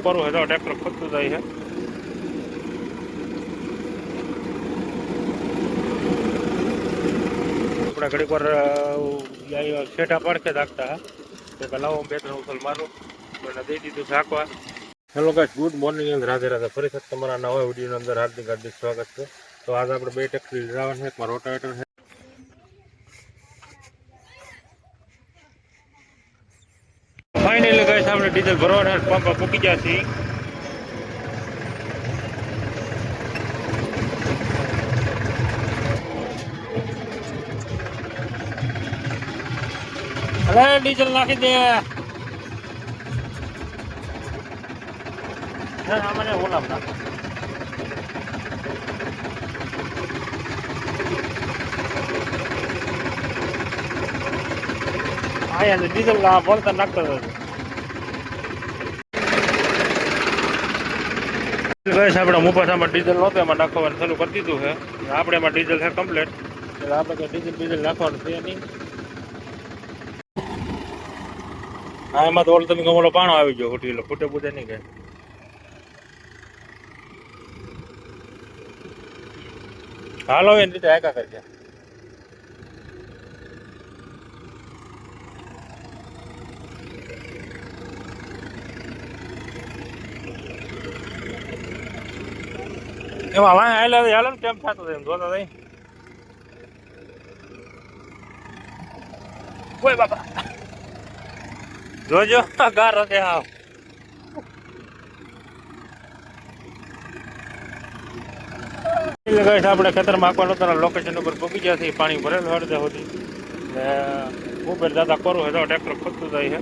કરું હે તો ટ્રેક્ટર ખોદતું જાય છે. આપણે ઘડીક વાર શેઠા પડખે રાખતા હા લાવો 2-3 ઉથલ મારું મને દઈ દીધું ઝાંકવા. Hello guys, good morning and Radhe Radhe. ફરીથી તમારા નવા વિડીયોની અંદર હાર્દિક સ્વાગત છે. તો આજે આપણે 2 ટ્રેક્ટર જવાનું છે. એકમાં રોટાવેટર છે. ફાઇનલી ગાઈસ આપણે ડીઝલ ભરવાના પંપ મૂકી ગયા છીએ. અરે ડીઝલ નાખી દે. મને ઓલા નાખ. આયા ડીઝલ બોલતા નાખતો હતો. ગાઈસ આપણે મુપાસામાં ડીઝલ નહોતું એમાં નાખવાનું ચાલુ કરી દીધું છે. આપણે એમાં ડીઝલ છે કમ્પ્લીટ, એટલે આપણે ડીઝલ નાખવાનું છે નહીં. હા, એમાં તો તમે ગમોલો પાણો આવી ગયો હોટી ફૂટે ફૂટે નહીં કઈ. હાલો એની રીતે હાકા કરજે. એમાં વાય હાલે ને કેમ થતું એમ જોતા નહીં. કોઈ બાપા જોજો ગાર હશે. હા, આપણે ખેતરમાં આપવાનું લોકેશન ઉપર પહોંચી ગયા છીએ. પાણી ભરેલું હળદે સુધી ને ઉપર દાદા કરું છે તો ટ્રેક્ટર ખોદતું જાય છે.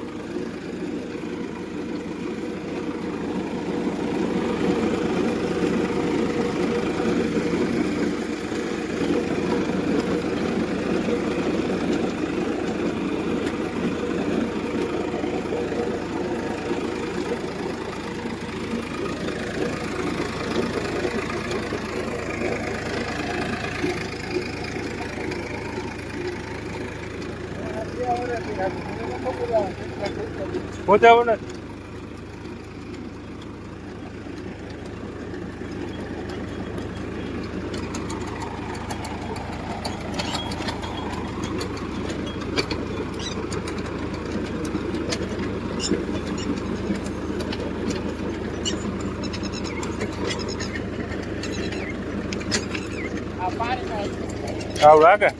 પહોંચાવો ને આવું લાગે.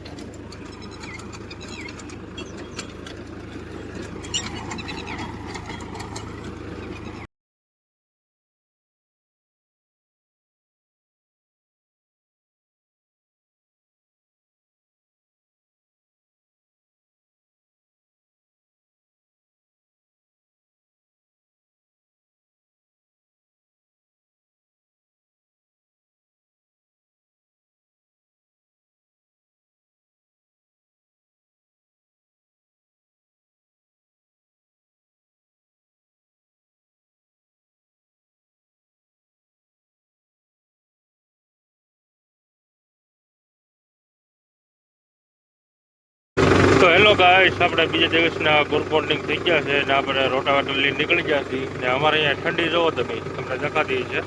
તો હેલો ગાઈસ, આપણે બીજા દિવસના ગુડ મોર્નિંગ થઈ ગયા છે ને આપણે રોટાવેટર લઈને નીકળી ગયા છીએ ને અમારે અહીંયા ઠંડી જોવો તમે તમને દેખાતી છે.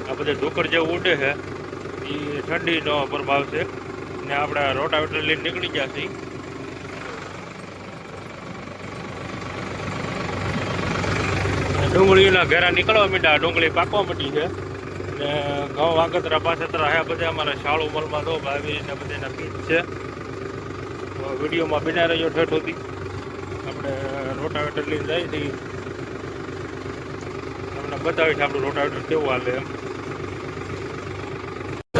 આ બધે ઢોકર જેવું ઉડે છે એ ઠંડીનો પ્રભાવ છે ને આપણે રોટાવેટર લઈને નીકળી ગયા છીએ. ડુંગળીના ઘેરા નીકળવા માંડ્યા, ડુંગળી પાકવા માંડી છે ને ઘઉં વાગતરા પાછતરા હે બધે અમારે શાળું મલમાં દો આવી ને બધાના પીસ છે. વિડીયોમાં બિના રહ્યો ઠેઠ સુધી આપણે રોટાવેટર લઈને જાય છીએ. તમને બતાવીશ આપણું રોટાવેટર કેવું હાલે એમ.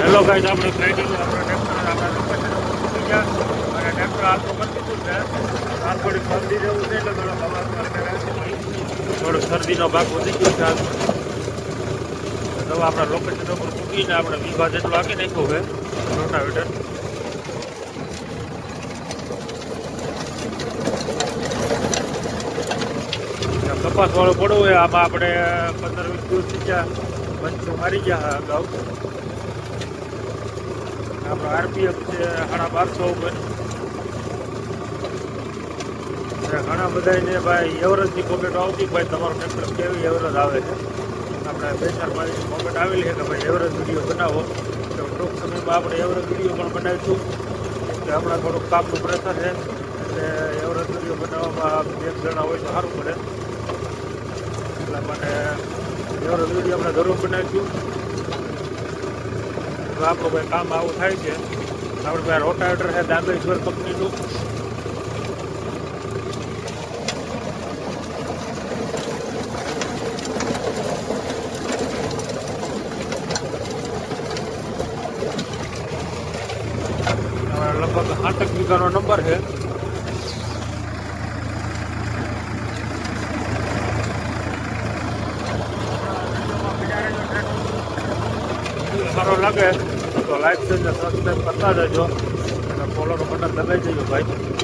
હેલો ગાઈસ, આપણે ફાઇનલી આપણે ટ્રેક્ટર આપણા લોકેશન મૂકી ગયા અને ટ્રેક્ટર હાથમાં કરી દીધું છે. હાલ થોડીક શરદી જેવું છે એટલે થોડોક શરદીનો ભાગ વધી ગયો છે. હવે આપણા લોકેશન ઉપર મૂકીને આપણે વીઘા જેટલું આખી નાખ્યું છે રોટાવેટર. કપાસ વાળો પડવો હોય આમાં આપણે 15-20 દિવસ થઈ ગયા બંચો મારી ગયા અગાઉ. આપણો આરપીએફ છે 1250 ઉપર. ઘણા બધાને ભાઈ એવરેજની કોમેન્ટ આવતી ભાઈ તમારું ટ્રેક્ટર કેવી એવરેજ આવે છે. આપણે 2-4 મારી કોમેન્ટ આવેલી છે કે ભાઈ એવરેજ વિડીયો બનાવો. તો ટૂંક સમયમાં આપણે એવરેજ વિડીયો પણ બનાવીશું કે હમણાં થોડુંક કામનું પ્રેશર છે એટલે એવરેજ વિડીયો બનાવવામાં 1 જણા હોય તો સારું પડે. એટલા માટે એવરેજ વિડીયો આપણે જરૂર બનાવીશું. તો આપણું ભાઈ કામ આવું થાય છે. આપણે ભાઈ રોટાવેટર છે દાંબેશ્વર કંપનીનું. લગભગ 8 વીઘાનો નંબર છે. સારો લાગે તો લાઈક છે ને સબસ્ક્રાઈબ કરતા જજો અને ફોલોનું બટન દબાઈ દેજો ભાઈ.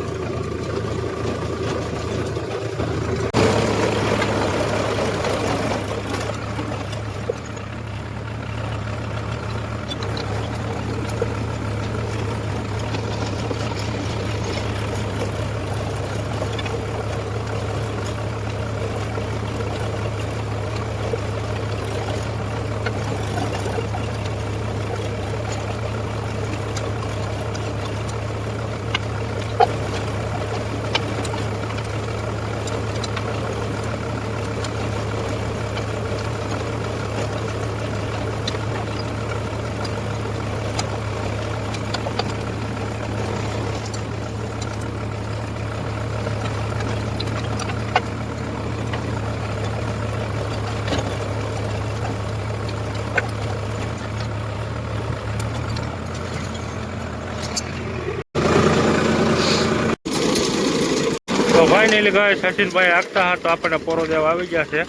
તો ફાઇનલી ગાય સચિનભાઈ આગતા હા તો આપણને પોરો દેવા આવી ગયા છે.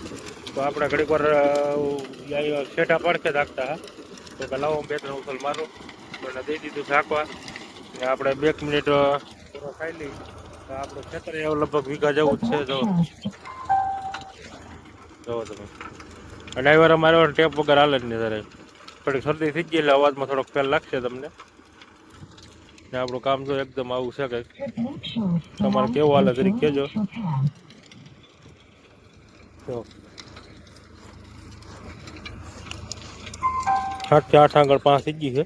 તો આપણે ઘડીક વાર શેઠા પડખે જ આગતા હા તો કે લાવો 2-3 ઉથલ મારું મને દઈ દીધું ઝાંકવા. ને આપણે 2 મિનિટ પૂરો ખાઈ લઈ તો આપણું ખેતર એવું લગભગ વીઘા જેવું જ છે. જોવો તમે અને આ વાર અમારે ટેપ વગર હાલે જ નહીં ત્યારે થોડીક શરદી થઈ ગઈ એટલે અવાજમાં થોડોક ફેર લાગશે તમને. ને આપણું કામ તો એકદમ આવું છે કે તમારે કેવું હાલે તરીકે કહેજો. 7 થી 8 આંગળ 5 થઈ ગઈ છે.